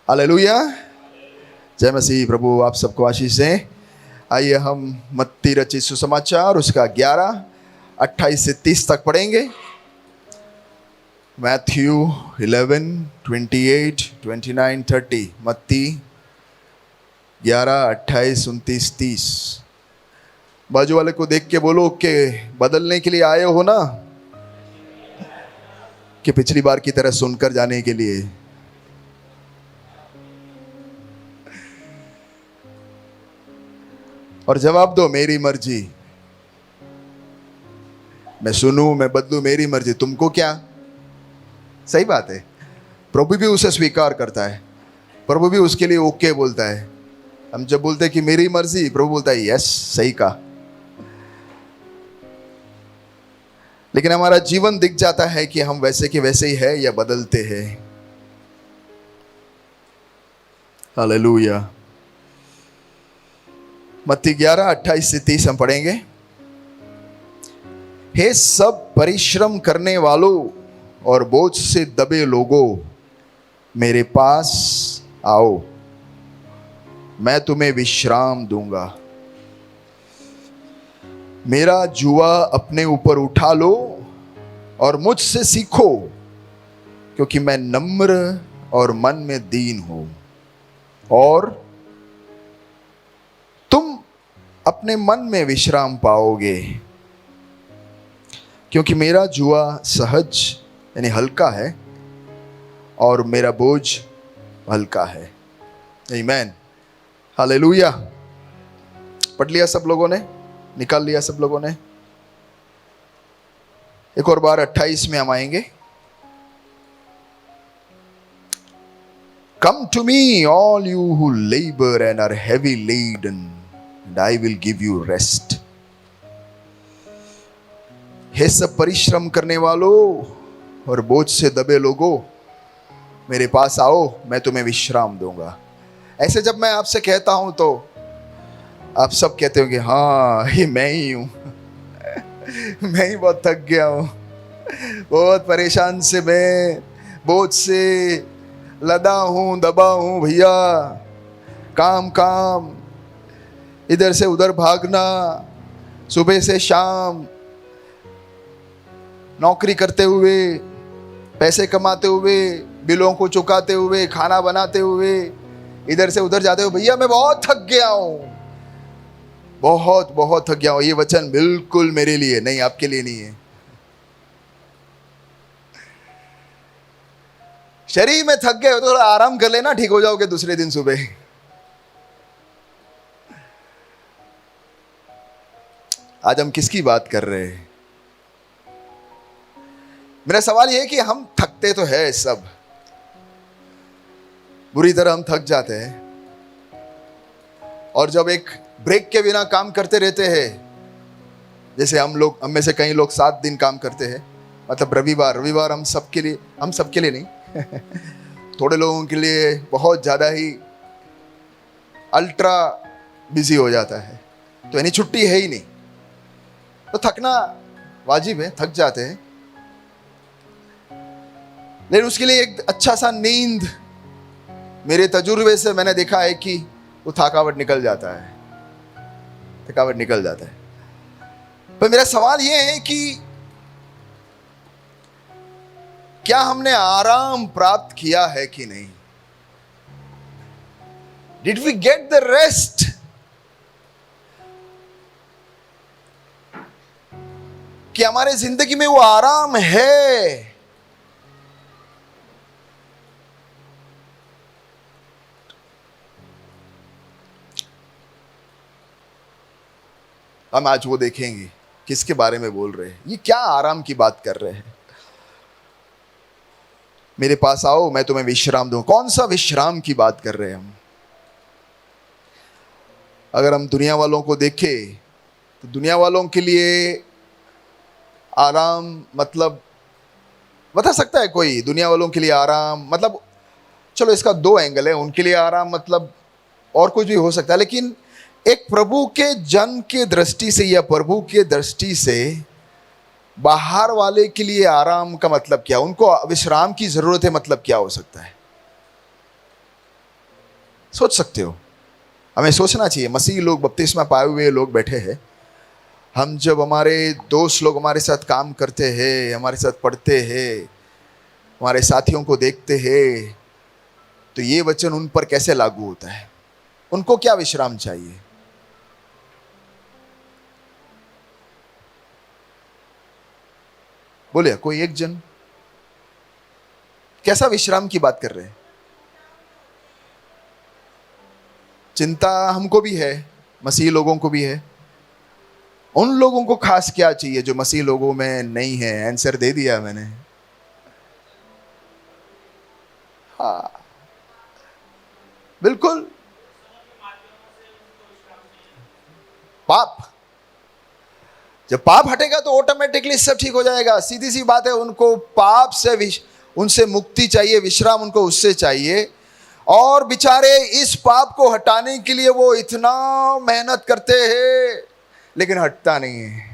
Hallelujah. जय मसीह। प्रभु आप सबको आशीष दें। आइए हम मत्ती रचित सुसमाचार उसका 11, 28 से 30 तक पढ़ेंगे। मैथ्यू 11, 28, 29, 30। मत्ती 11, 28, 29, 30। बाजू वाले को देख के बोलो कि बदलने के लिए आए हो ना, कि पिछली बार की तरह सुनकर जाने के लिए। और जवाब दो, मेरी मर्जी। मैं सुनूं, मैं बदलूं, मेरी मर्जी, तुमको क्या। सही बात है। प्रभु भी उसे स्वीकार करता है, प्रभु भी उसके लिए ओके बोलता है। हम जब बोलते हैं कि मेरी मर्जी, प्रभु बोलता है यस, सही कहा। लेकिन हमारा जीवन दिख जाता है कि हम वैसे के वैसे ही है या बदलते हैं। हालेलुया। मत्ती 11, 28 से 30 हम पढ़ेंगे। हे सब परिश्रम करने वालों और बोझ से दबे लोगों, मेरे पास आओ, मैं तुम्हें विश्राम दूंगा। मेरा जुआ अपने ऊपर उठा लो और मुझसे सीखो, क्योंकि मैं नम्र और मन में दीन हूं, और तुम अपने मन में विश्राम पाओगे। क्योंकि मेरा जुआ सहज यानी हल्का है और मेरा बोझ हल्का है। आमीन। हालेलुया। पढ़ लिया सब लोगों ने? निकाल लिया सब लोगों ने? एक और बार 28 में हम आएंगे। Come to me, all you who labor and are heavy laden, and I will give you rest. हे सब परिश्रम करने वालों और बोझ से दबे लोगों, मेरे पास आओ, मैं तुम्हें विश्राम दूंगा। ऐसे जब मैं आपसे कहता हूं तो आप सब कहते हो कि हाँ, ये मैं ही हूं। मैं ही बहुत थक गया हूं, बहुत परेशान से, मैं बोझ से लदा हूं, दबा हूं भैया। काम काम, इधर से उधर भागना, सुबह से शाम, नौकरी करते हुए, पैसे कमाते हुए, बिलों को चुकाते हुए, खाना बनाते हुए, इधर से उधर जाते हुए, भैया मैं बहुत थक गया हूं, बहुत बहुत थक गया हूं। ये वचन बिल्कुल मेरे लिए नहीं, आपके लिए नहीं है। शरीर में थक गए हो तो थोड़ा आराम कर लेना, ठीक हो जाओगे दूसरे दिन सुबह। आज हम किसकी बात कर रहे हैं? मेरा सवाल यह है कि हम थकते तो है सब, बुरी तरह हम थक जाते हैं, और जब एक ब्रेक के बिना काम करते रहते हैं, जैसे हम में से कई लोग 7 दिन काम करते हैं, मतलब रविवार हम सबके लिए नहीं, थोड़े लोगों के लिए बहुत ज़्यादा ही अल्ट्रा बिजी हो जाता है, तो यानी छुट्टी है ही नहीं, तो थकना वाजिब है, थक जाते हैं। लेकिन उसके लिए एक अच्छा सा नींद, मेरे तजुर्बे से मैंने देखा है कि वो थकावट निकल जाता है। पर मेरा सवाल ये है कि क्या हमने आराम प्राप्त किया है कि नहीं? Did we get the rest? कि हमारे जिंदगी में वो आराम है? हम आज वो देखेंगे किसके बारे में बोल रहे हैं, ये क्या आराम की बात कर रहे हैं। मेरे पास आओ, मैं तुम्हें विश्राम दूं। कौन सा विश्राम की बात कर रहे हैं हम? अगर हम दुनिया वालों को देखें तो दुनिया वालों के लिए आराम मतलब बता सकता है कोई? दुनिया वालों के लिए आराम मतलब, चलो इसका 2 एंगल है। उनके लिए आराम मतलब और कुछ भी हो सकता है, लेकिन एक प्रभु के जन के दृष्टि से या प्रभु के दृष्टि से बाहर वाले के लिए आराम का मतलब क्या? उनको विश्राम की जरूरत है, मतलब क्या हो सकता है? सोच सकते हो, हमें सोचना चाहिए। मसीह लोग, बपतिस्मा पाए हुए लोग बैठे हैं, हम जब हमारे दोस्त लोग हमारे साथ काम करते हैं, हमारे साथ पढ़ते हैं, हमारे साथियों को देखते हैं, तो ये वचन उन पर कैसे लागू होता है? उनको क्या विश्राम चाहिए? बोले कोई एक जन, कैसा विश्राम की बात कर रहे हैं? चिंता हमको भी है, मसीह लोगों को भी है। उन लोगों को खास क्या चाहिए जो मसीह लोगों में नहीं है? आंसर दे दिया मैंने। हाँ, बिल्कुल। पाप, जब पाप हटेगा तो ऑटोमेटिकली सब ठीक हो जाएगा। सीधी सी बात है, उनको पाप से उनसे मुक्ति चाहिए, विश्राम उनको उससे चाहिए। और बेचारे इस पाप को हटाने के लिए वो इतना मेहनत करते हैं, लेकिन हटता नहीं है।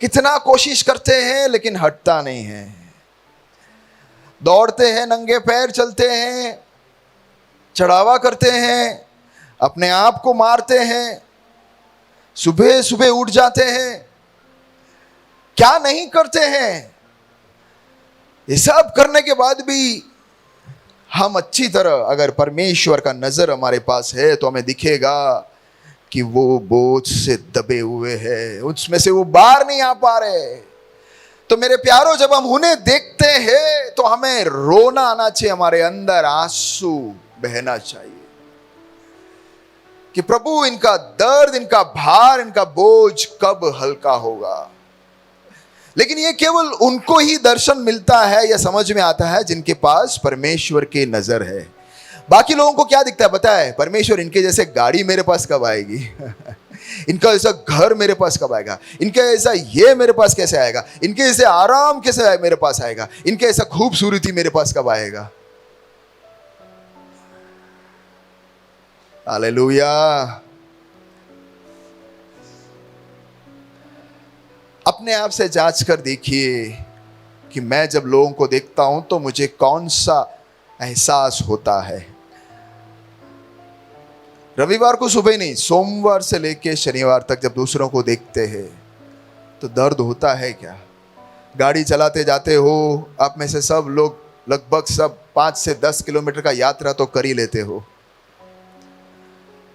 कितना कोशिश करते हैं, लेकिन हटता नहीं है। दौड़ते हैं, नंगे पैर चलते हैं, चढ़ावा करते हैं, अपने आप को मारते हैं, सुबह सुबह उठ जाते हैं, क्या नहीं करते हैं। ये सब करने के बाद भी हम अच्छी तरह, अगर परमेश्वर का नजर हमारे पास है तो हमें दिखेगा कि वो बोझ से दबे हुए हैं, उसमें से वो बाहर नहीं आ पा रहे। तो मेरे प्यारों, जब हम उन्हें देखते हैं तो हमें रोना आना चाहिए, हमारे अंदर आंसू बहना चाहिए कि प्रभु, इनका दर्द, इनका भार, इनका बोझ कब हल्का होगा। लेकिन ये केवल उनको ही दर्शन मिलता है या समझ में आता है जिनके पास परमेश्वर की नजर है। बाकी लोगों को क्या दिखता है पता है? परमेश्वर, इनके जैसे गाड़ी मेरे पास कब आएगी? इनका जैसा घर मेरे पास कब आएगा? इनके जैसा ये मेरे पास कैसे आएगा? इनके जैसे आराम कैसे मेरे पास आएगा? इनके जैसा खूबसूरती मेरे पास कब आएगा? हालेलुया। अपने आप से जांच कर देखिए कि मैं जब लोगों को देखता हूं तो मुझे कौन सा एहसास होता है। रविवार को सुबह नहीं, सोमवार से लेके शनिवार तक जब दूसरों को देखते हैं तो दर्द होता है क्या? गाड़ी चलाते जाते हो, आप में से सब लोग लगभग सब 5 से 10 किलोमीटर का यात्रा तो कर ही लेते हो।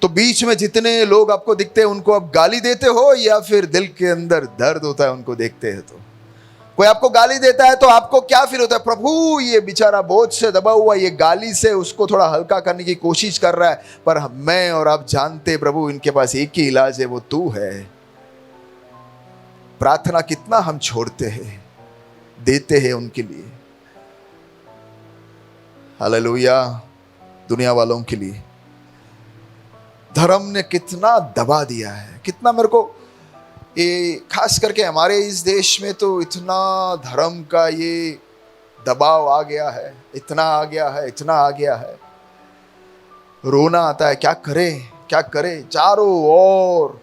तो बीच में जितने लोग आपको दिखते हैं उनको आप गाली देते हो या फिर दिल के अंदर दर्द होता है उनको देखते हैं तो? कोई आपको गाली देता है तो आपको क्या फील होता है? प्रभु, ये बेचारा बोझ से दबा हुआ, ये गाली से उसको थोड़ा हल्का करने की कोशिश कर रहा है, पर मैं और आप जानते प्रभु इनके पास एक ही इलाज है, वो तू है। प्रार्थना कितना हम छोड़ते हैं, देते हैं उनके लिए। हालेलुया। दुनिया वालों के लिए धर्म ने कितना दबा दिया है, कितना। मेरे को ये खास करके हमारे इस देश में तो इतना धर्म का ये दबाव आ गया है, इतना आ गया है, इतना आ गया है, रोना आता है। क्या करे, क्या करे चारों ओर,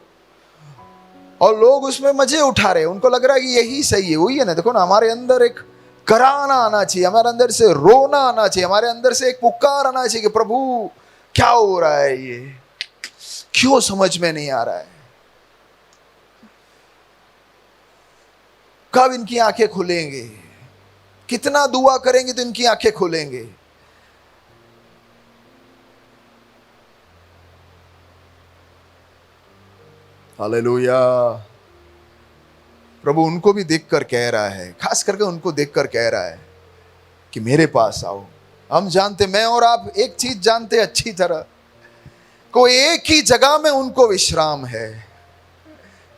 और लोग उसमें मजे उठा रहे हैं। उनको लग रहा है कि यही सही है। वही है ना, देखो ना, हमारे अंदर एक कराना आना चाहिए, हमारे अंदर से रोना आना चाहिए, हमारे अंदर से एक पुकार आना चाहिए कि प्रभु क्या हो रहा है, ये क्यों समझ में नहीं आ रहा है। कब इनकी आंखें खुलेंगे? कितना दुआ करेंगे तो इनकी आंखें खुलेंगे? हालेलुया। प्रभु उनको भी देखकर कह रहा है, खास करके उनको देखकर कह रहा है कि मेरे पास आओ। हम जानते, मैं और आप एक चीज जानते अच्छी तरह, कोई एक ही जगह में उनको विश्राम है।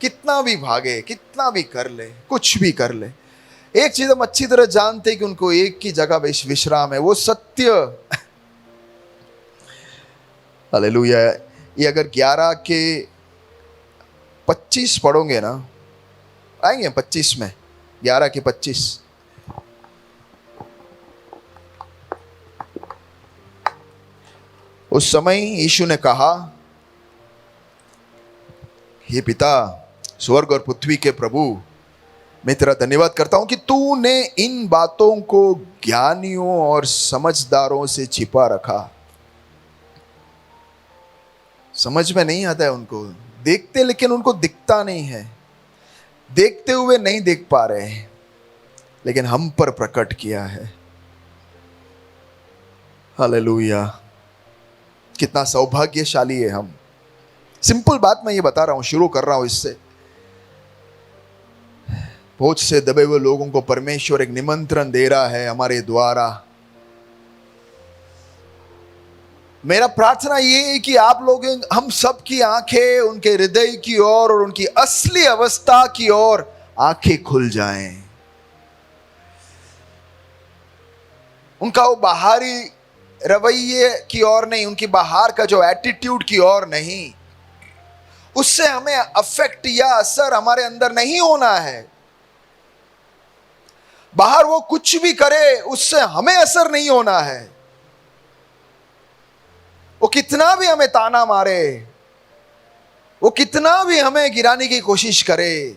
कितना भी भागे, कितना भी कर ले, कुछ भी कर ले, एक चीज हम अच्छी तरह जानते कि उनको एक ही जगह विश्राम है, वो सत्य। हालेलुया। ये अगर 11 के 25 पढ़ोगे ना, आएंगे 25 में, 11 के 25। उस समय यीशु ने कहा, हे पिता, स्वर्ग और पृथ्वी के प्रभु, मैं तेरा धन्यवाद करता हूं कि तूने इन बातों को ज्ञानियों और समझदारों से छिपा रखा समझ में नहीं आता है उनको, देखते लेकिन उनको दिखता नहीं है, देखते हुए नहीं देख पा रहे हैं, लेकिन हम पर प्रकट किया है। हालेलुया, कितना सौभाग्यशाली है हम। सिंपल बात मैं ये बता रहा हूं, शुरू कर रहा हूं इससे। बोझ से दबे हुए लोगों को परमेश्वर एक निमंत्रण दे रहा है हमारे द्वारा। मेरा प्रार्थना ये है कि आप लोग, हम सब की आंखें उनके हृदय की ओर और उनकी असली अवस्था की ओर आंखें खुल जाएं। उनका वो बाहरी रवैये की ओर नहीं, उनकी बाहर का जो एटीट्यूड की ओर नहीं, उससे हमें अफेक्ट या असर हमारे अंदर नहीं होना है। बाहर वो कुछ भी करे उससे हमें असर नहीं होना है। वो कितना भी हमें ताना मारे, वो कितना भी हमें गिराने की कोशिश करे,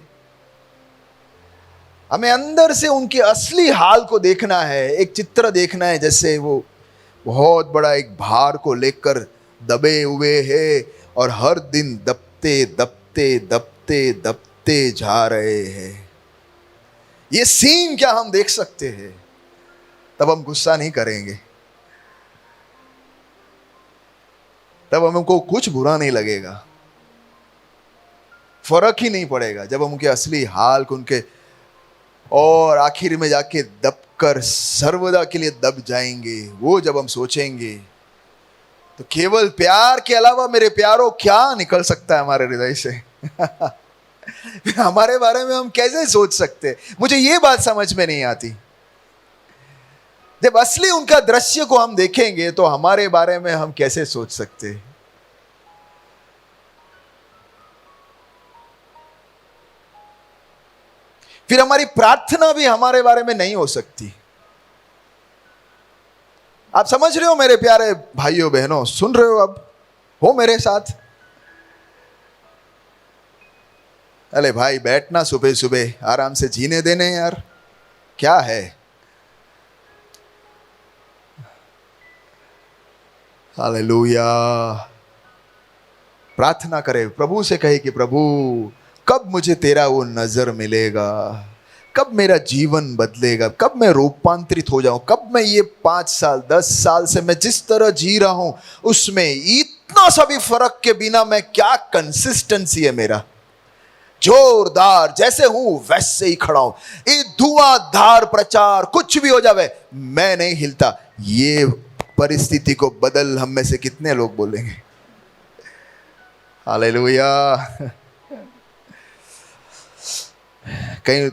हमें अंदर से उनके असली हाल को देखना है। एक चित्र देखना है, जैसे वो बहुत बड़ा एक भार को लेकर दबे हुए हैं और हर दिन दबते दबते दबते दबते जा रहे हैं। ये सीन क्या हम देख सकते हैं? तब हम गुस्सा नहीं करेंगे, तब हमको कुछ बुरा नहीं लगेगा, फर्क ही नहीं पड़ेगा जब हम उनके असली हाल को, उनके, और आखिर में जाके दबकर सर्वदा के लिए दब जाएंगे। वो जब हम सोचेंगे तो केवल प्यार के अलावा मेरे प्यारों क्या निकल सकता है हमारे हृदय से? हमारे बारे में हम कैसे सोच सकते? मुझे ये बात समझ में नहीं आती। जब असली उनका दृश्य को हम देखेंगे तो हमारे बारे में हम कैसे सोच सकते? फिर हमारी प्रार्थना भी हमारे बारे में नहीं हो सकती। आप समझ रहे हो मेरे प्यारे भाइयों बहनों? सुन रहे हो? अब हो मेरे साथ? अरे भाई बैठना, सुबह सुबह आराम से जीने देने यार, क्या है? हालेलुया। प्रार्थना करे, प्रभु से कहे कि प्रभु कब मुझे तेरा वो नजर मिलेगा, कब मेरा जीवन बदलेगा, कब मैं रूपांतरित हो जाऊं, कब मैं ये 5 साल 10 साल से मैं जिस तरह जी रहा हूं उसमें इतना सा भी फर्क के बिना मैं, क्या कंसिस्टेंसी है मेरा, जोरदार जैसे हूं वैसे ही खड़ा हूं, ये धुआंधार प्रचार कुछ भी हो जावे मैं नहीं हिलता। ये परिस्थिति को बदल हम में से कितने लोग बोलेंगे? हालेलुया। कहीं,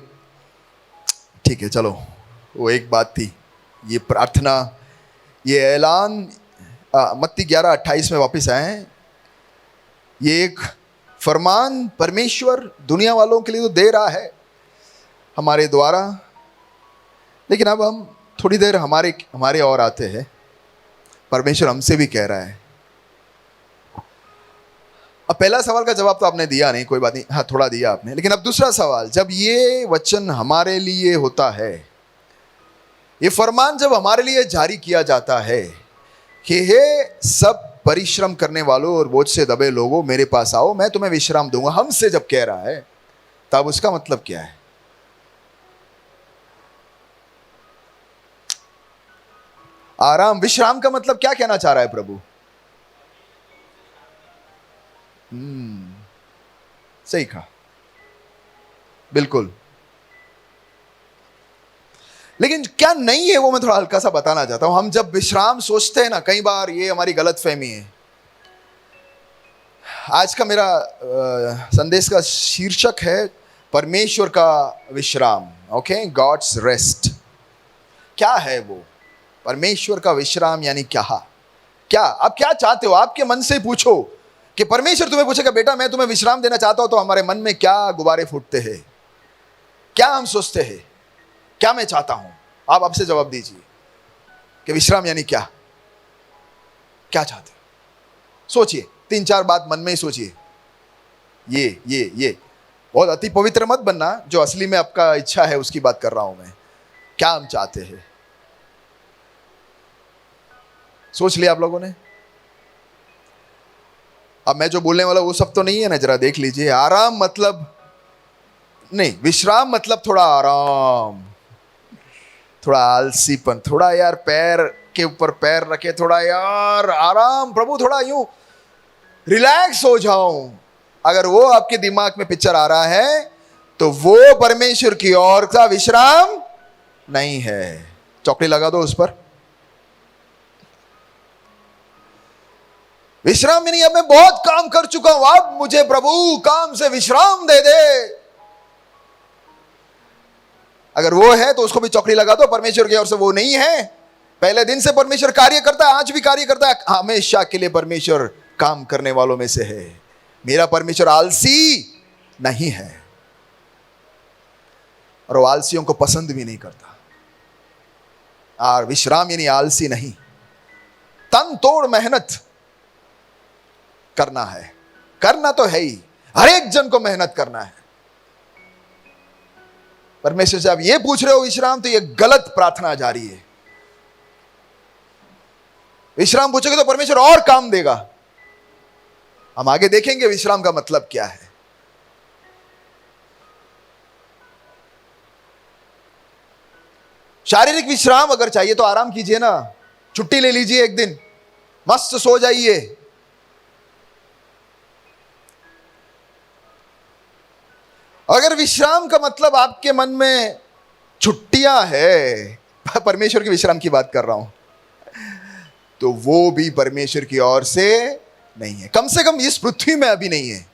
ठीक है चलो, वो एक बात थी, ये प्रार्थना, ये ऐलान। मत्ती 11:28 में वापस आए हैं। ये एक फरमान परमेश्वर दुनिया वालों के लिए तो दे रहा है हमारे द्वारा, लेकिन अब हम थोड़ी देर हमारे और आते हैं। परमेश्वर हमसे भी कह रहा है। अब पहला सवाल का जवाब तो आपने दिया नहीं, कोई बात नहीं, हाँ थोड़ा दिया आपने, लेकिन अब दूसरा सवाल, जब ये वचन हमारे लिए होता है, ये फरमान जब हमारे लिए जारी किया जाता है कि हे सब परिश्रम करने वालों और बोझ से दबे लोगों मेरे पास आओ, मैं तुम्हें विश्राम दूंगा, हमसे जब कह रहा है, तब उसका मतलब क्या है? आराम, विश्राम का मतलब क्या कहना चाह रहा है प्रभु? सही कहा, बिल्कुल। लेकिन क्या नहीं है वो मैं थोड़ा हल्का सा बताना चाहता हूं। हम जब विश्राम सोचते हैं ना, कई बार ये हमारी गलत फहमी है। आज का मेरा संदेश का शीर्षक है परमेश्वर का विश्राम। Okay, God's rest. क्या है वो परमेश्वर का विश्राम? यानी क्या आप क्या चाहते हो? आपके मन से पूछो कि परमेश्वर तुम्हें पूछेगा बेटा मैं तुम्हें विश्राम देना चाहता हूं, तो हमारे मन में क्या गुब्बारे फूटते हैं, क्या हम सोचते हैं, क्या मैं चाहता हूं? आप आपसे जवाब दीजिए कि विश्राम यानी क्या चाहते हो? सोचिए, 3-4 बात मन में ही सोचिए। ये बहुत अति पवित्र मत बनना, जो असली में आपका इच्छा है उसकी बात कर रहा हूं मैं। क्या हम चाहते हैं? सोच लिया आप लोगों ने? अब मैं जो बोलने वाला वो सब तो नहीं है ना, जरा देख लीजिए। आराम मतलब नहीं, विश्राम मतलब थोड़ा आराम, थोड़ा आलसीपन, थोड़ा यार पैर के ऊपर पैर रखे, थोड़ा यार आराम, प्रभु थोड़ा यूं रिलैक्स हो जाऊं। अगर वो आपके दिमाग में पिक्चर आ रहा है तो वो परमेश्वर की ओर का विश्राम नहीं है। चौकड़ी लगा दो उस पर। विश्राम में नहीं, अब मैं बहुत काम कर चुका हूं, अब मुझे प्रभु काम से विश्राम दे दे। अगर वो है तो उसको भी चौकड़ी लगा दो, परमेश्वर की ओर से वो नहीं है। पहले दिन से परमेश्वर कार्य करता है, आज भी कार्य करता है, हमेशा के लिए परमेश्वर काम करने वालों में से है। मेरा परमेश्वर आलसी नहीं है और वो आलसियों को पसंद भी नहीं करता। और विश्राम यानी आलसी नहीं, तन तोड़ मेहनत करना है। करना तो है ही, हर एक जन को मेहनत करना है। परमेश्वर से आप ये पूछ रहे हो विश्राम, तो ये गलत प्रार्थना जा रही है। विश्राम पूछोगे तो परमेश्वर और काम देगा। हम आगे देखेंगे विश्राम का मतलब क्या है। शारीरिक विश्राम अगर चाहिए तो आराम कीजिए ना, छुट्टी ले लीजिए, एक दिन मस्त सो जाइए। अगर विश्राम का मतलब आपके मन में छुट्टियां है, परमेश्वर के विश्राम की बात कर रहा हूं, तो वो भी परमेश्वर की ओर से नहीं है। कम से कम इस पृथ्वी में अभी नहीं है।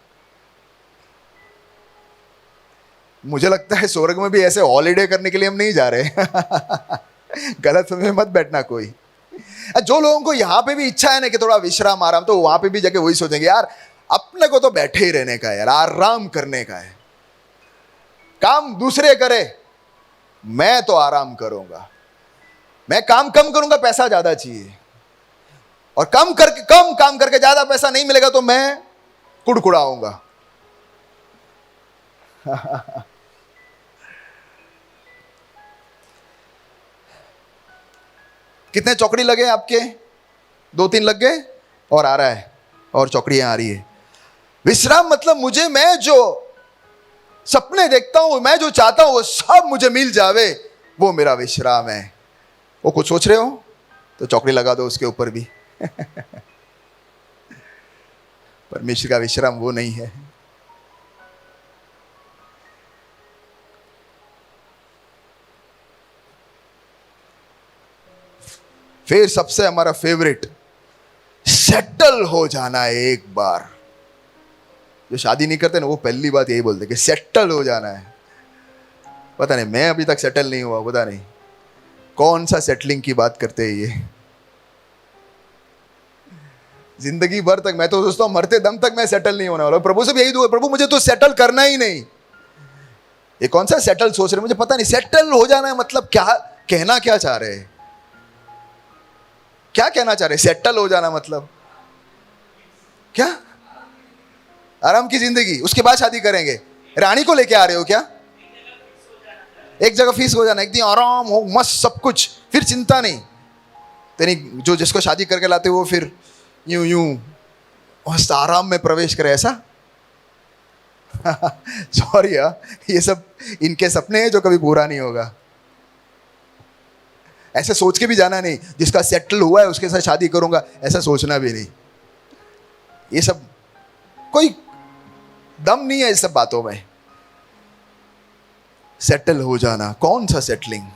मुझे लगता है स्वर्ग में भी ऐसे हॉलीडे करने के लिए हम नहीं जा रहे। गलत समय मत बैठना कोई। जो लोगों को यहां पे भी इच्छा है ना कि थोड़ा विश्राम आराम, तो वहां पे भी जाके वही सोचेंगे, यार अपने को तो बैठे ही रहने का है यार, आराम करने का है। काम दूसरे करे, मैं तो आराम करूंगा। मैं काम कम करूंगा, पैसा ज्यादा चाहिए, और कम काम करके ज्यादा पैसा नहीं मिलेगा तो मैं कुड़कुड़ाऊंगा। कितने चौकड़ी लगे आपके? 2-3 लग गए और आ रहा है, और चौकड़ियां आ रही है। विश्राम मतलब मुझे, मैं जो सपने देखता हूं, मैं जो चाहता हूं वो सब मुझे मिल जावे, वो मेरा विश्राम है। वो कुछ सोच रहे हो तो चौकड़ी लगा दो उसके ऊपर भी। परमेश्वर का विश्राम वो नहीं है। फिर सबसे हमारा फेवरेट, सेटल हो जाना है एक बार। जो शादी नहीं करते ना, वो पहली बात यही बोलते कि सेटल हो जाना है। पता नहीं, मैं अभी तक सेटल नहीं हुआ, पता नहीं कौन सा सेटलिंग की बात करते हैं ये। जिंदगी भर तक मैं तो सोचता हूं मरते दम तक मैं सेटल नहीं होने वाला। प्रभु से भी यही दुआ, प्रभु मुझे तो सेटल करना ही नहीं। ये कौन सा सेटल सोच रहे, मुझे पता नहीं। सेटल हो जाना है मतलब क्या, कहना क्या चाह रहे हैं, क्या कहना चाह रहे? सेटल हो जाना मतलब क्या? आराम की जिंदगी, उसके बाद शादी करेंगे। रानी को लेके आ रहे हो क्या? एक जगह फिक्स हो जाना, एक दिन आराम हो, मस्त सब कुछ, फिर चिंता नहीं। तेरी जो जिसको शादी करके लाते हो वो फिर यूं यूं मस्त आराम में प्रवेश करे, ऐसा? सॉरी यार, ये सब इनके सपने हैं जो कभी पूरा नहीं होगा। ऐसे सोच के भी जाना नहीं, जिसका सेटल हुआ है उसके साथ शादी करूंगा, ऐसा सोचना भी नहीं। ये सब कोई दम नहीं है इस सब बातों में। सेटल हो जाना, कौन सा सेटलिंग?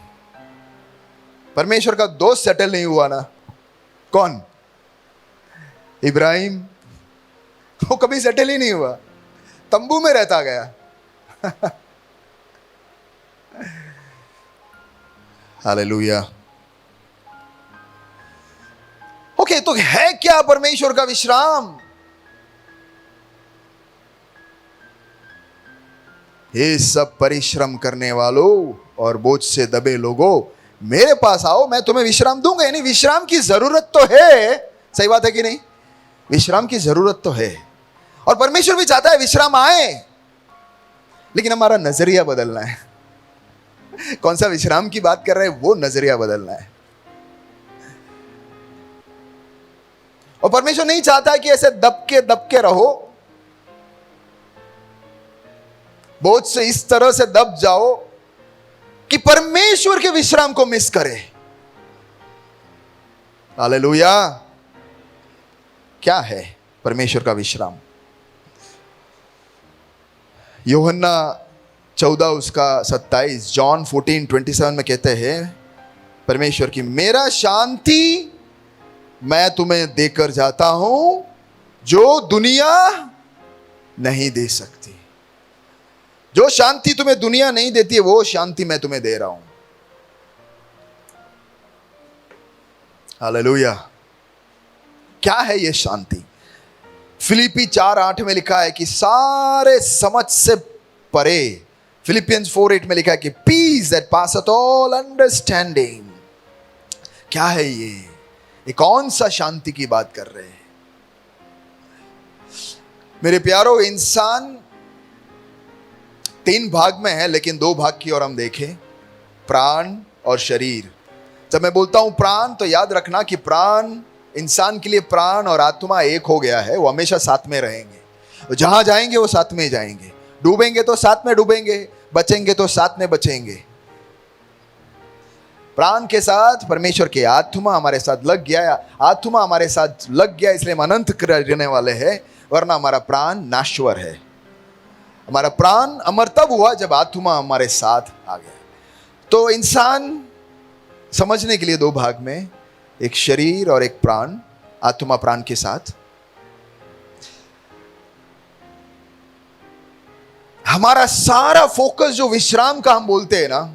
परमेश्वर का दोस्त सेटल नहीं हुआ ना? कौन? इब्राहिम, वो कभी सेटल ही नहीं हुआ, तंबू में रहता गया। हालेलुया। ओके, तो है क्या परमेश्वर का विश्राम? हे सब परिश्रम करने वालों और बोझ से दबे लोगों, मेरे पास आओ, मैं तुम्हें विश्राम दूंगा। यानी विश्राम की जरूरत तो है, सही बात है कि नहीं? विश्राम की जरूरत तो है, और परमेश्वर भी चाहता है विश्राम आए, लेकिन हमारा नजरिया बदलना है। कौन सा विश्राम की बात कर रहे हैं, वो नजरिया बदलना है। और परमेश्वर नहीं चाहता है कि ऐसे दबके रहो, बोझ से इस तरह से दब जाओ कि परमेश्वर के विश्राम को मिस करे। हालेलुया। क्या है परमेश्वर का विश्राम? यूहन्ना 14 उसका 27, जॉन 14:27 में कहते हैं परमेश्वर की, मेरा शांति मैं तुम्हें देकर जाता हूं जो दुनिया नहीं दे सकती। जो शांति तुम्हें दुनिया नहीं देती है वो शांति मैं तुम्हें दे रहा हूं। हालेलुया। क्या है ये शांति? फिलिपी 4:8 में लिखा है कि सारे समझ से परे। फिलिपियंस 4:8 में लिखा है कि पीस दैट पासeth ऑल अंडरस्टैंडिंग। क्या है ये कौन सा शांति की बात कर रहे हैं? मेरे प्यारो, इंसान 3 भाग में है, लेकिन 2 भाग की ओर हम देखें, प्राण और शरीर। जब मैं बोलता हूं प्राण तो याद रखना कि प्राण, इंसान के लिए प्राण और आत्मा एक हो गया है। वो हमेशा साथ में रहेंगे, जहां जाएंगे वो साथ में जाएंगे, डूबेंगे तो साथ में डूबेंगे, बचेंगे तो साथ में बचेंगे। प्राण के साथ परमेश्वर के आत्मा हमारे साथ लग गया, आत्मा हमारे साथ लग गया, इसलिए हम अनंत रहने वाले हैं, वरना हमारा प्राण नाश्वर है। हमारा प्राण अमर तब हुआ जब आत्मा हमारे साथ आ गया। तो इंसान समझने के लिए 2 भाग में, एक शरीर और एक प्राण, आत्मा प्राण के साथ। हमारा सारा फोकस जो विश्राम का हम बोलते हैं ना,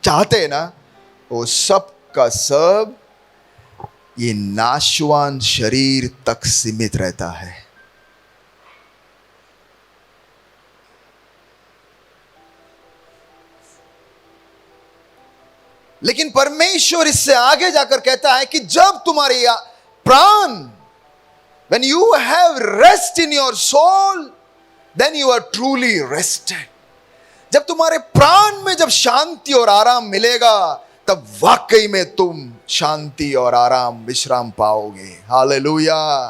चाहते हैं ना, वो सब का सब ये नाशवान शरीर तक सीमित रहता है। लेकिन परमेश्वर इससे आगे जाकर कहता है कि जब तुम्हारे प्राण, when you have rest in your soul, then you are truly rested. जब तुम्हारे प्राण में जब शांति और आराम मिलेगा, तब वाकई में तुम शांति और आराम, विश्राम पाओगे। हालेलुया।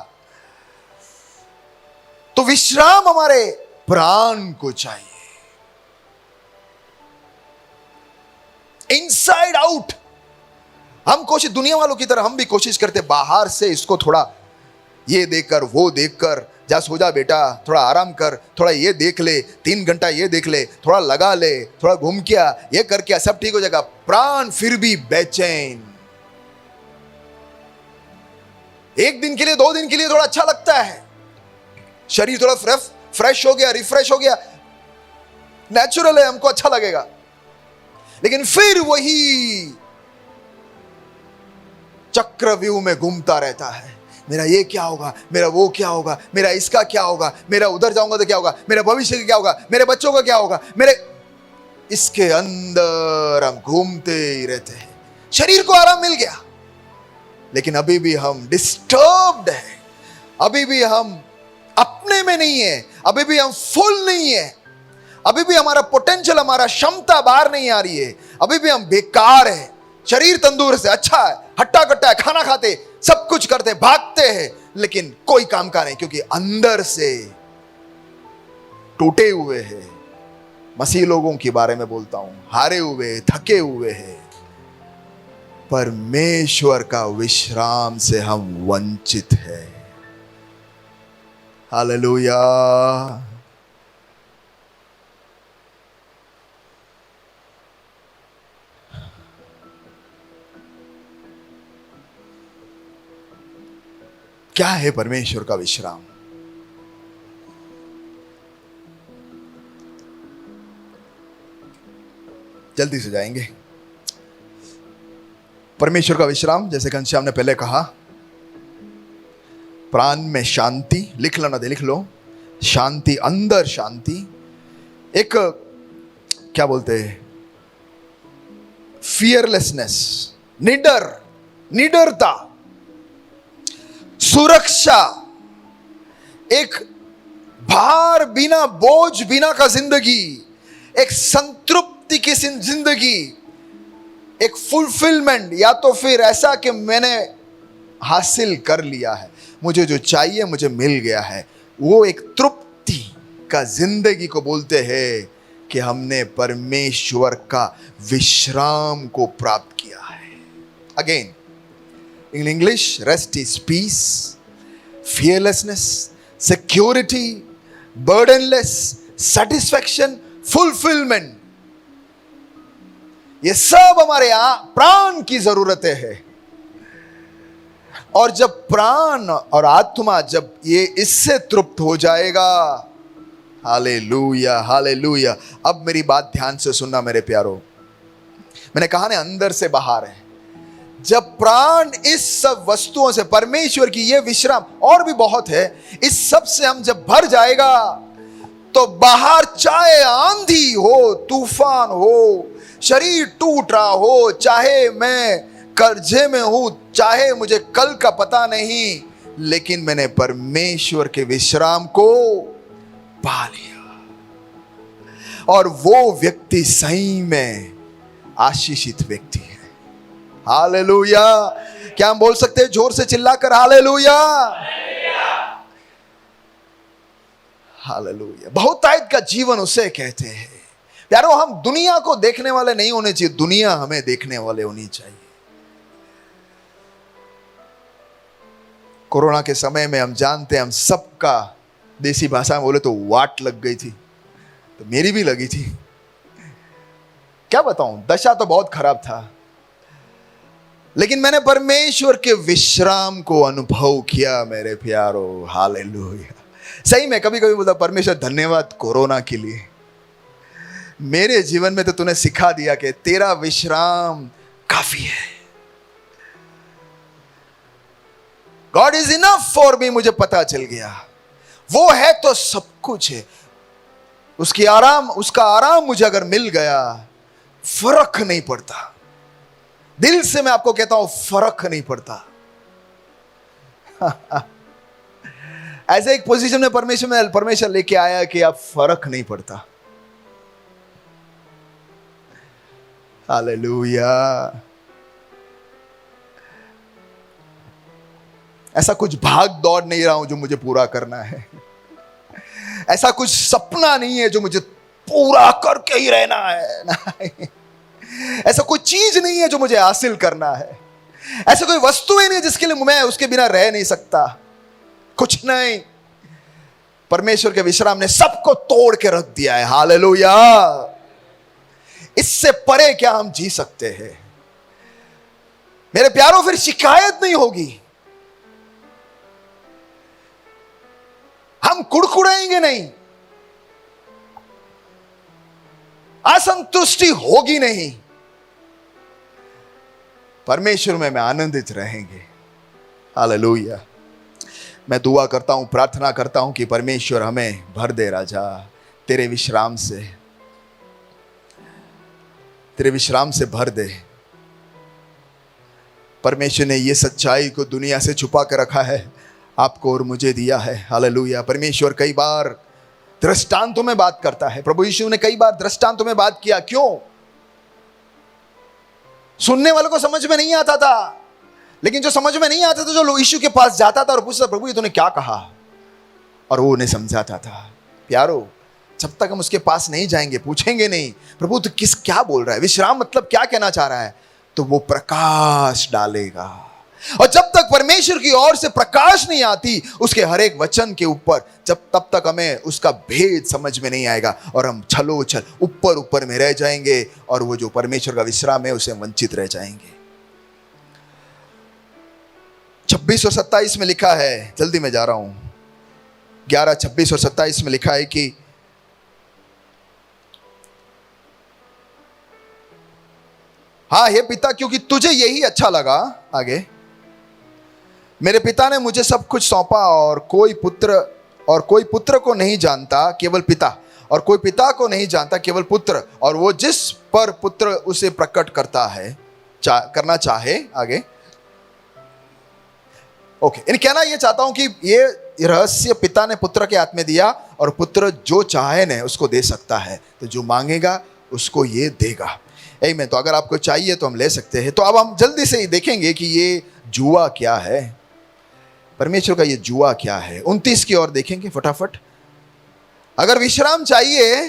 तो विश्राम हमारे प्राण को चाहिए, इनसाइड आउट। हम कोशिश, दुनिया वालों की तरह हम भी कोशिश करते बाहर से इसको थोड़ा ये देखकर वो देखकर, जा सो जा बेटा, थोड़ा आराम कर, थोड़ा ये देख ले, 3 घंटा ये देख ले, थोड़ा लगा ले, थोड़ा घूम किया, ये कर किया, सब ठीक हो जाएगा। प्राण फिर भी बेचैन। 1 दिन के लिए, 2 दिन के लिए थोड़ा अच्छा लगता है, शरीर थोड़ा फ्रेश हो गया, रिफ्रेश हो गया, नेचुरल है, हमको अच्छा लगेगा। लेकिन फिर वही चक्रव्यूह में घूमता रहता है। मेरा ये क्या होगा, मेरा वो क्या होगा, मेरा इसका क्या होगा, मेरा उधर जाऊंगा तो क्या होगा, मेरा भविष्य क्या होगा, मेरे बच्चों का क्या होगा, मेरे, इसके अंदर हम घूमते ही रहते हैं। शरीर को आराम मिल गया, लेकिन अभी भी हम डिस्टर्ब्ड हैं, अभी भी हम अपने में नहीं है, अभी भी हम फुल नहीं है, अभी भी हमारा पोटेंशियल, हमारा क्षमता बाहर नहीं आ रही है, अभी भी हम बेकार है। शरीर तंदुरुस्त है, अच्छा है, हट्टा कट्टा है, खाना खाते, सब कुछ करते, भागते हैं, लेकिन कोई काम का नहीं, क्योंकि अंदर से टूटे हुए हैं। मसीह लोगों के बारे में बोलता हूं, हारे हुए, थके हुए हैं। परमेश्वर का विश्राम से हम वंचित हैं। हालेलुया। क्या है परमेश्वर का विश्राम? जल्दी से जाएंगे। परमेश्वर का विश्राम, जैसे घनश्याम ने पहले कहा, प्राण में शांति, लिख लो ना दे, लिख लो, शांति, अंदर शांति, एक क्या बोलते हैं, फियरलेसनेस, निडरता, सुरक्षा, एक भार बिना, बोझ बिना का जिंदगी, एक संतृप्ति की जिंदगी, एक फुलफिलमेंट। या तो फिर ऐसा कि मैंने हासिल कर लिया है, मुझे जो चाहिए मुझे मिल गया है। वो एक तृप्ति का जिंदगी को बोलते हैं कि हमने परमेश्वर का विश्राम को प्राप्त किया है। Again in English, rest is peace, fearlessness, security, burdenless, satisfaction, fulfillment। ये सब हमारे यहां प्राण की जरूरतें हैं। और जब प्राण और आत्मा जब ये इससे तृप्त हो जाएगा, हालेलुया हालेलुया। अब मेरी बात ध्यान से सुनना मेरे प्यारो, मैंने कहा ना अंदर से बाहर है। जब प्राण इस सब वस्तुओं से, परमेश्वर की ये विश्राम और भी बहुत है, इस सब से हम जब भर जाएगा तो बाहर चाहे आंधी हो, तूफान हो, शरीर टूट रहा हो, चाहे मैं कर्जे में हूं, चाहे मुझे कल का पता नहीं, लेकिन मैंने परमेश्वर के विश्राम को पा लिया। और वो व्यक्ति सही में आशीषित व्यक्ति है। हालेलुया। क्या हम बोल सकते हैं जोर से चिल्लाकर हालेलुया? हालेलुया। बहुतायत का जीवन उसे कहते हैं। प्यारो, हम दुनिया को देखने वाले नहीं होने चाहिए, दुनिया हमें देखने वाले होनी चाहिए। कोरोना के समय में हम जानते हैं, हम सबका देसी भाषा में बोले तो वाट लग गई थी, तो मेरी भी लगी थी। क्या बताऊं, दशा तो बहुत खराब था, लेकिन मैंने परमेश्वर के विश्राम को अनुभव किया मेरे प्यारो। हालेलुया। सही में कभी कभी बोलता परमेश्वर धन्यवाद कोरोना के लिए, मेरे जीवन में तो तूने सिखा दिया कि तेरा विश्राम काफी है। God is enough for me. मुझे पता चल गया वो है तो सब कुछ है। उसका आराम मुझे अगर मिल गया, फर्क नहीं पड़ता। दिल से मैं आपको कहता हूं, फर्क नहीं पड़ता। ऐसे एक पोजीशन में परमेश्वर लेके आया कि आप फर्क नहीं पड़ता। हालेलुया। ऐसा कुछ भाग दौड़ नहीं रहा हूं जो मुझे पूरा करना है। ऐसा कुछ सपना नहीं है जो मुझे पूरा करके ही रहना है। नहीं। ऐसा कोई चीज नहीं है जो मुझे हासिल करना है। ऐसा कोई वस्तु ही नहीं जिसके लिए मैं उसके बिना रह नहीं सकता। कुछ नहीं। परमेश्वर के विश्राम ने सबको तोड़ के रख दिया है। हालेलुया। इससे परे क्या हम जी सकते हैं मेरे प्यारों? फिर शिकायत नहीं होगी, हम कुड़कुड़ाएंगे नहीं, असंतुष्टि होगी नहीं। परमेश्वर में आनंदित रहेंगे। हालेलुया। मैं दुआ करता हूं, प्रार्थना करता हूं कि परमेश्वर हमें भर दे राजा तेरे विश्राम से, तेरे विश्राम से भर दे। परमेश्वर ने ये सच्चाई को दुनिया से छुपा कर रखा है, आपको और मुझे दिया है। हालेलुया। परमेश्वर कई बार दृष्टांतों में बात करता है। प्रभु यीशु ने कई बार दृष्टांतों में बात किया। क्यों? सुनने वालों को समझ में नहीं आता था, लेकिन जो समझ में नहीं आता था, जो लोग यीशु के पास जाता था और पूछता प्रभु ये तूने क्या कहा, और वो उन्हें समझाता था। प्यारो, जब तक हम उसके पास नहीं जाएंगे, पूछेंगे नहीं प्रभु तू क्या बोल रहा है, विश्राम मतलब क्या कहना चाह रहा है, तो वो प्रकाश डालेगा। और जब तक परमेश्वर की ओर से प्रकाश नहीं आती उसके हर एक वचन के ऊपर, तब तक हमें उसका भेद समझ में नहीं आएगा और हम छलोछल ऊपर ऊपर में रह जाएंगे और वो जो परमेश्वर का विश्राम है उसे वंचित रह जाएंगे। 26 और 27 में लिखा है, जल्दी में जा रहा हूं, 11, 26 और 27 में लिखा है कि हाँ हे पिता, क्योंकि तुझे यही अच्छा लगा। आगे, मेरे पिता ने मुझे सब कुछ सौंपा और कोई पुत्र को नहीं जानता केवल पिता, और कोई पिता को नहीं जानता केवल पुत्र, और वो जिस पर पुत्र उसे प्रकट करता है करना चाहे। आगे ओके, इन कहना ये चाहता हूं कि ये रहस्य पिता ने पुत्र के हाथ में दिया और पुत्र जो चाहे ने उसको दे सकता है, तो जो मांगेगा उसको ये देगा। आमीन। तो अगर आपको चाहिए तो हम ले सकते हैं। तो अब हम जल्दी से ही देखेंगे कि ये जुआ क्या है, परमेश्वर का ये जुआ क्या है। 29 की ओर देखेंगे फटाफट। अगर विश्राम चाहिए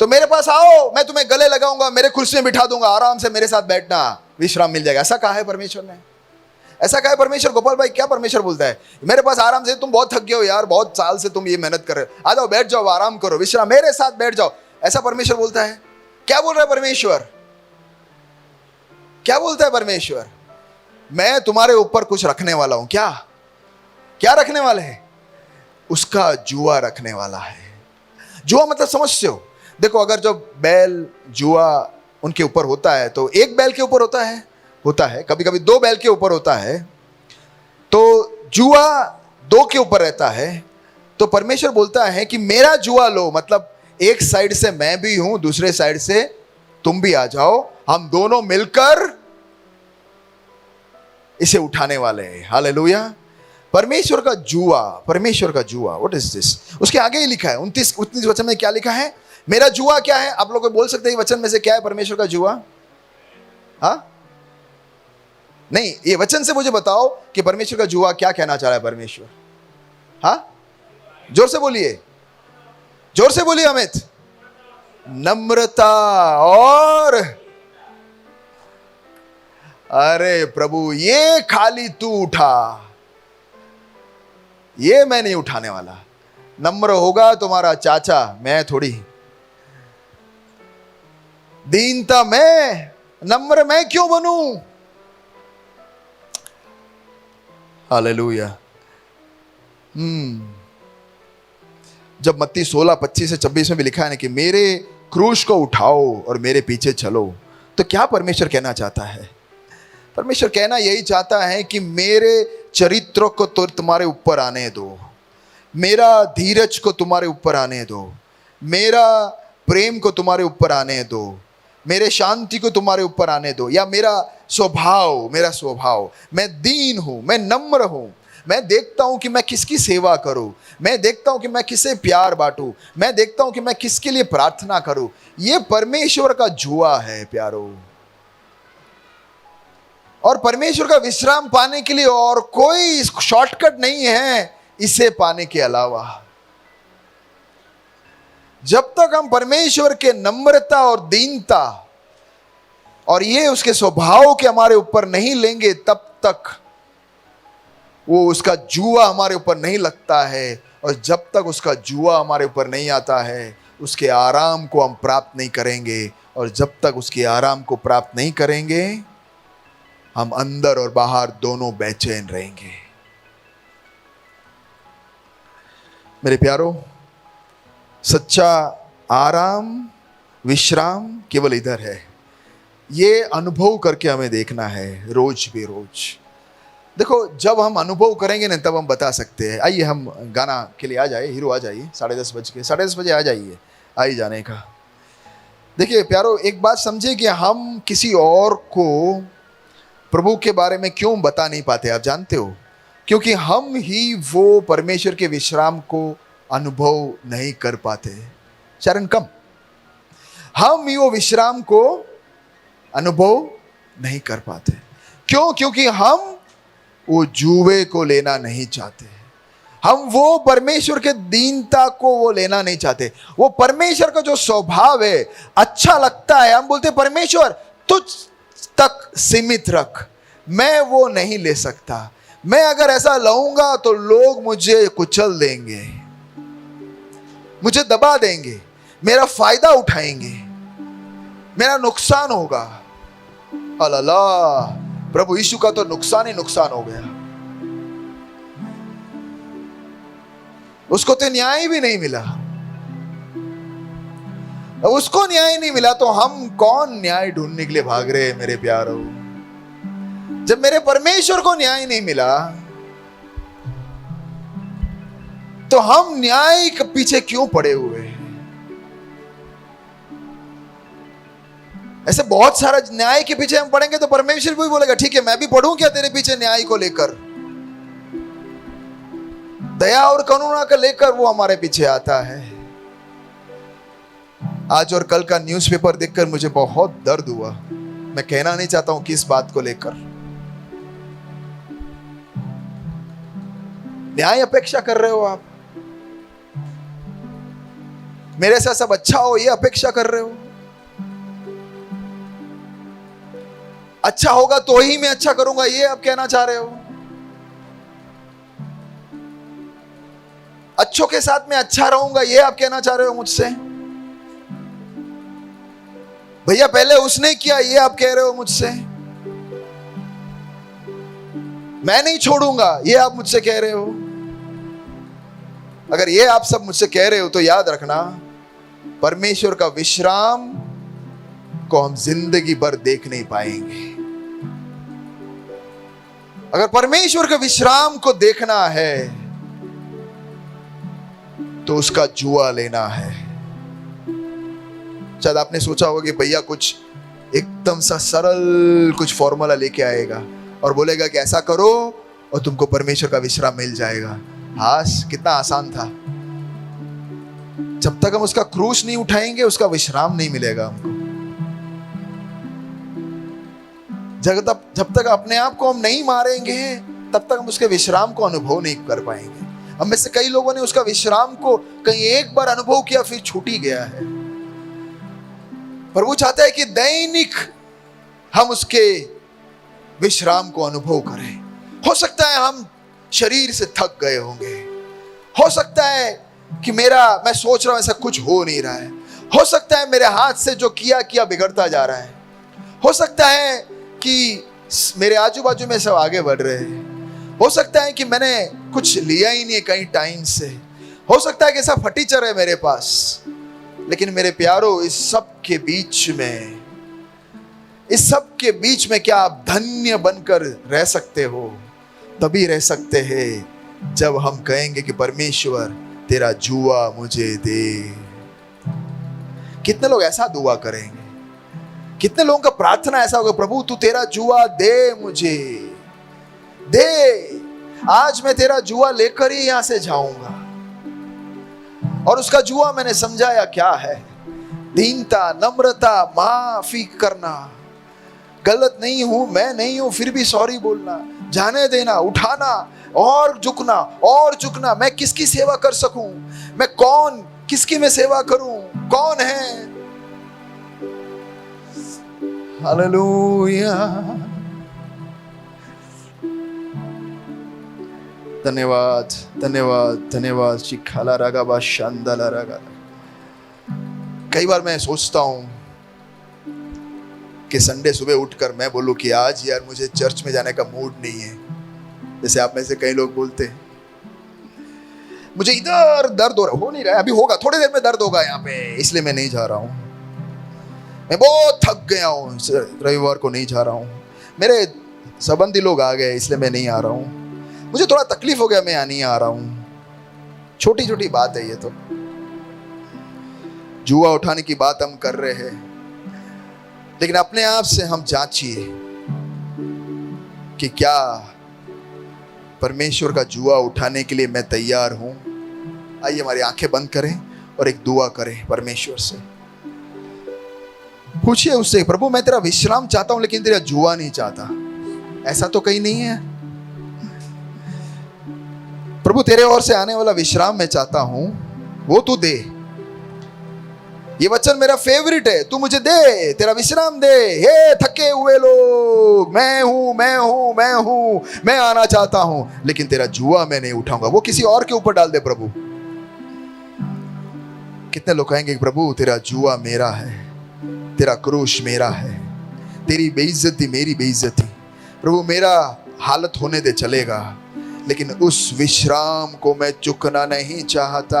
तो मेरे पास आओ, मैं तुम्हें गले लगाऊंगा, मेरे कुर्सी में बिठा दूंगा, आराम से मेरे साथ बैठना, विश्राम मिल जाएगा। ऐसा कहा है परमेश्वर ने, ऐसा कहा है परमेश्वर। गोपाल भाई क्या परमेश्वर बोलता है? मेरे पास आराम से, तुम बहुत थक गए हो यार, बहुत साल से तुम ये मेहनत कर रहे हो, आ जाओ बैठ जाओ, आराम करो, विश्राम, मेरे साथ बैठ जाओ, ऐसा परमेश्वर बोलता है? क्या बोल रहा है परमेश्वर? क्या बोलता है परमेश्वर? मैं तुम्हारे ऊपर कुछ रखने वाला हूं। क्या क्या रखने वाले हैं? उसका जुआ रखने वाला है। जुआ मतलब समझते हो? देखो, अगर जो बैल जुआ उनके ऊपर होता है तो एक बैल के ऊपर होता है, कभी कभी दो बैल के ऊपर होता है, तो जुआ दो के ऊपर रहता है। तो परमेश्वर बोलता है कि मेरा जुआ लो, मतलब एक साइड से मैं भी हूं, दूसरे साइड से तुम भी आ जाओ, हम दोनों मिलकर इसे उठाने वाले हैं। हालेलुया। परमेश्वर का जुआ, परमेश्वर का जुआ, व्हाट इज दिस? उसके आगे ही लिखा है 29 वचन में क्या लिखा है? मेरा जुआ क्या है? आप लोग बोल सकते हैं वचन में से क्या है परमेश्वर का जुआ? हाँ नहीं, ये वचन से मुझे बताओ कि परमेश्वर का जुआ क्या कहना चाह रहा है परमेश्वर? हाँ जोर से बोलिए, जोर से बोलिए अमित। नम्रता और, अरे प्रभु ये खाली तू उठा, ये मैं नहीं उठाने वाला। नम्र होगा तुम्हारा चाचा, मैं थोड़ी। दीनता मैं, नम्र मैं क्यों बनूं? हालेलुया। जब मत्ती 16:25 से 26 में भी लिखा है ना कि मेरे क्रूस को उठाओ और मेरे पीछे चलो, तो क्या परमेश्वर कहना चाहता है? परमेश्वर कहना यही चाहता है कि मेरे चरित्र को तो तुम्हारे ऊपर आने दो, मेरा धीरज को तुम्हारे ऊपर आने दो, मेरा प्रेम को तुम्हारे ऊपर आने दो, मेरे शांति को तुम्हारे ऊपर आने दो, या मेरा स्वभाव, मैं दीन हूं, मैं नम्र हूं, मैं देखता हूं कि मैं किसकी सेवा करूं, मैं देखता हूं कि मैं किसे प्यार बांटूं, मैं देखता हूं कि मैं किसके लिए प्रार्थना करूं। यह परमेश्वर का जुआ है प्यारो। और परमेश्वर का विश्राम पाने के लिए और कोई शॉर्टकट नहीं है इसे पाने के अलावा। जब तक हम परमेश्वर के नम्रता और दीनता और ये उसके स्वभाव के हमारे ऊपर नहीं लेंगे, तब तक वो उसका जुआ हमारे ऊपर नहीं लगता है। और जब तक उसका जुआ हमारे ऊपर नहीं आता है, उसके आराम को हम प्राप्त नहीं करेंगे। और जब तक उसके आराम को प्राप्त नहीं करेंगे, हम अंदर और बाहर दोनों बेचैन रहेंगे। मेरे प्यारो, सच्चा आराम, विश्राम केवल इधर है। ये अनुभव करके हमें देखना है रोज भी रोज। देखो, जब हम अनुभव करेंगे ना, तब हम बता सकते हैं। आइए हम गाना के लिए आ जाए, हीरो आ जाइए, 10:30 बजे आ जाइए, आ ही जाने का। देखिए प्यारो, एक बात समझे कि हम किसी और को प्रभु के बारे में क्यों बता नहीं पाते, आप जानते हो? क्योंकि हम ही वो परमेश्वर के विश्राम को अनुभव नहीं कर पाते। शरण कम, हम ही वो विश्राम को अनुभव नहीं कर पाते। क्यों? क्योंकि हम वो जुए को लेना नहीं चाहते, हम वो परमेश्वर के दीनता को वो लेना नहीं चाहते। वो परमेश्वर का जो स्वभाव है अच्छा लगता है, हम बोलते परमेश्वर तुझ तक सीमित रख, मैं वो नहीं ले सकता। मैं अगर ऐसा लाऊंगा तो लोग मुझे कुचल देंगे, मुझे दबा देंगे, मेरा फायदा उठाएंगे, मेरा नुकसान होगा। अल्लाह, प्रभु यीशु का तो नुकसान ही नुकसान हो गया। उसको तो न्याय भी नहीं मिला। उसको न्याय नहीं मिला तो हम कौन न्याय ढूंढने के लिए भाग रहे हैं मेरे प्यारो? जब मेरे परमेश्वर को न्याय नहीं मिला तो हम न्याय के पीछे क्यों पड़े हुए हैं? ऐसे बहुत सारा न्याय के पीछे हम पड़ेंगे तो परमेश्वर भी बोलेगा ठीक है, मैं भी पढ़ूं क्या तेरे पीछे न्याय को लेकर? दया और करुणा को लेकर वो हमारे पीछे आता है। आज और कल का न्यूज़पेपर देखकर मुझे बहुत दर्द हुआ। मैं कहना नहीं चाहता हूं किस बात को लेकर। न्याय अपेक्षा कर रहे हो आप, मेरे साथ सब अच्छा हो ये अपेक्षा कर रहे हो। अच्छा होगा तो ही मैं अच्छा करूंगा ये आप कहना चाह रहे हो। अच्छों के साथ मैं अच्छा रहूंगा ये आप कहना चाह रहे हो मुझसे। भैया पहले उसने किया ये आप कह रहे हो मुझसे। मैं नहीं छोड़ूंगा ये आप मुझसे कह रहे हो। अगर ये आप सब मुझसे कह रहे हो तो याद रखना, परमेश्वर का विश्राम को हम जिंदगी भर देख नहीं पाएंगे। अगर परमेश्वर के विश्राम को देखना है तो उसका जुआ लेना है। शायद आपने सोचा होगा कि भैया कुछ एकदम सा सरल कुछ फॉर्मूला लेके आएगा और बोलेगा कि ऐसा करो और तुमको परमेश्वर का विश्राम मिल जाएगा। हाश कितना आसान था। जब तक हम उसका क्रूस नहीं उठाएंगे उसका विश्राम नहीं मिलेगा हमको। जब तक अपने आप को हम नहीं मारेंगे तब तक हम उसके विश्राम को अनुभव नहीं कर पाएंगे। हम में से कई लोगों ने उसका विश्राम को कहीं एक बार अनुभव किया फिर छूट ही गया है। प्रभु चाहता है कि दैनिक हम उसके विश्राम को अनुभव करें। हो सकता है हम शरीर से थक गए होंगे, हो सकता है कि मैं सोच रहा हूं ऐसा कुछ हो नहीं रहा है, हो सकता है मेरे हाथ से जो किया बिगड़ता जा रहा है, हो सकता है कि मेरे आजू बाजू में सब आगे बढ़ रहे हैं, हो सकता है कि मैंने कुछ लिया ही नहीं कहीं टाइम से, हो सकता है कि ऐसा फटीचर है मेरे पास। लेकिन मेरे प्यारो इस सब के बीच में क्या आप धन्य बनकर रह सकते हो? तभी रह सकते हैं जब हम कहेंगे कि परमेश्वर तेरा जुआ मुझे दे। कितने लोग ऐसा दुआ करेंगे? कितने लोगों का प्रार्थना ऐसा होगा, प्रभु तू तेरा जुआ दे मुझे, दे, आज मैं तेरा जुआ लेकर ही यहां से जाऊंगा। और उसका जुआ मैंने समझाया क्या है? दीनता, नम्रता, माफी करना, गलत नहीं हूं, मैं नहीं हूं फिर भी सॉरी बोलना, जाने देना, उठाना और झुकना। मैं किसकी सेवा कर सकूं? मैं कौन, किसकी मैं सेवा करूं? कौन है? हालेलुया। धन्यवाद धन्यवाद धन्यवाद। चिखाला रागा बा शांदाला रागा। कई बार मैं सोचता हूं कि संडे सुबह उठकर मैं बोलूं कि आज यार मुझे चर्च में जाने का मूड नहीं है। जैसे आप में से कई लोग बोलते हैं, मुझे इधर दर्द हो नहीं रहा है, अभी होगा, थोड़ी देर में दर्द होगा यहाँ पे, इसलिए मैं नहीं जा रहा हूँ। मैं बहुत थक गया हूँ, रविवार को नहीं जा रहा हूँ। मेरे संबंधी लोग आ गए इसलिए मैं नहीं आ रहा हूँ। मुझे थोड़ा तकलीफ हो गया, मैं नहीं आ रहा हूँ। छोटी छोटी बात है ये तो। जुआ उठाने की बात हम कर रहे हैं, लेकिन अपने आप से हम जांचिए कि क्या परमेश्वर का जुआ उठाने के लिए मैं तैयार हूं। आइए हमारी आंखें बंद करें और एक दुआ करें परमेश्वर से। पूछिए उससे, प्रभु मैं तेरा विश्राम चाहता हूं लेकिन तेरा जुआ नहीं चाहता। ऐसा तो कहीं नहीं है। प्रभु तेरे ओर से आने वाला विश्राम मैं चाहता हूं, वो तू दे। ये वचन मेरा फेवरेट है, तू मुझे दे, तेरा विश्राम दे। हे थके हुए लोग, मैं हूं, मैं आना चाहता हूं, लेकिन तेरा जुआ मैं नहीं उठाऊंगा। वो किसी और के ऊपर डाल दे प्रभु। कितने लोग कहेंगे प्रभु तेरा जुआ मेरा है, तेरा क्रूश मेरा है, तेरी बेइज्जती मेरी बेइज्जती। प्रभु मेरा हालत होने दे चलेगा, लेकिन उस विश्राम को मैं चुकना नहीं चाहता।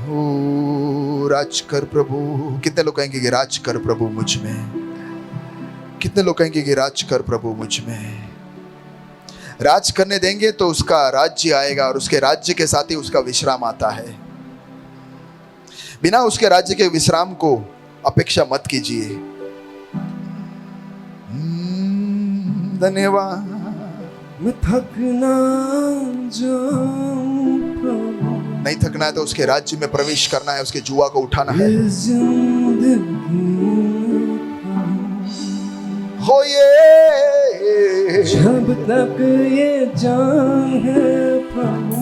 ओ राज कर प्रभु। कितने लोग कहेंगे कि राज कर प्रभु मुझ में? कितने लोग कहेंगे कि राज कर प्रभु मुझ में? राज करने देंगे तो उसका राज्य आएगा और उसके राज्य के साथ ही उसका विश्राम आता है। बिना उसके राज्य के विश्राम को अपेक्षा मत कीजिए। धन्यवाद। मैं थक ना जाऊं प्रभु, नहीं थकना है तो उसके राज्य में प्रवेश करना है, उसके जुआ को उठाना है। हो ये जब तक ये जान है प्रभु,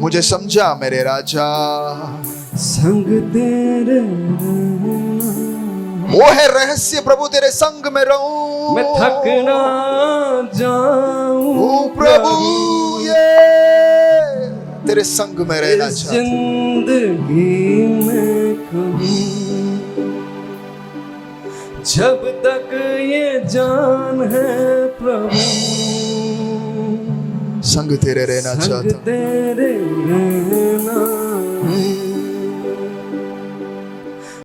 मुझे समझा मेरे राजा, संग तेरे वो है रहस्य प्रभु, तेरे संग में रहूं, मैं थक ना जाऊं प्रभु, ये तेरे संग में रहना इस चाहता हूं। जिंदगी में कभी, जब तक ये जान है प्रभु, संग तेरे रहना संग चाहता हूं। तेरे रहना